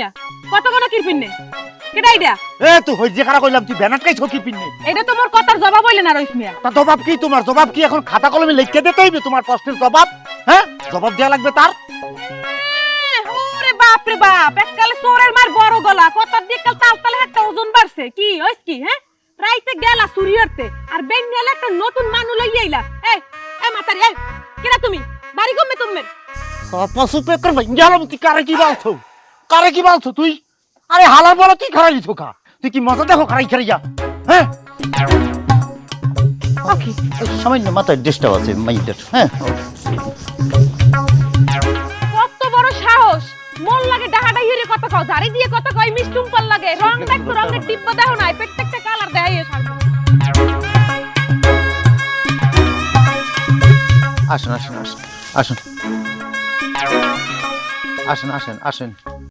মিয়া কত কোন কিরপিন নে কেডা আইডা তুই হই যে খারাপ কইলাম তুই ব্যানার কাই ছকি পিননি এটা তোমার কথার জবাব হইলে না রইস মিয়া তা জবাব কি তোমার জবাব কি এখন খাতা কলমে লিখে দিতে হইবে তোমার প্রশ্নের জবাব হ্যাঁ জবাব দেয়া লাগবে তার ওরে বাপ রে বাপ এককালে চোরের মার বড় গলা কথার দিক কাল তাল তালে একটা ওজন বাড়ছে কি হইছ কি হ্যাঁ রাইতে গেলা চুরি করতে আর বেঙ্গলে একটা নতুন মানু লই আইলা এই মাতারি এই কেডা তুমি বাড়ি গমে তুমি পশু পেকর ভাঙ্গালাম তুই কারে কি বলছো তুই আরে হালার বলা তুই খারাই দিছো কা তুই কি মজা দেখো খারাই খারাই যা হ্যাঁ ওকে সামান্য মাথায় ডিস্টার্ব আছে মাইন্ডের হ্যাঁ কত বড় সাহস মন লাগে ডাহাডা হিরে কত খাও জারি দিয়ে কত কই মিষ্টুম পাল লাগে রং দেখো রঙের টিপ্পা দেখো না প্রত্যেকটা কালার দেখাইয়ে ছাড়বো আসুন আসুন আসুন আসুন আসুন আসুন আসুন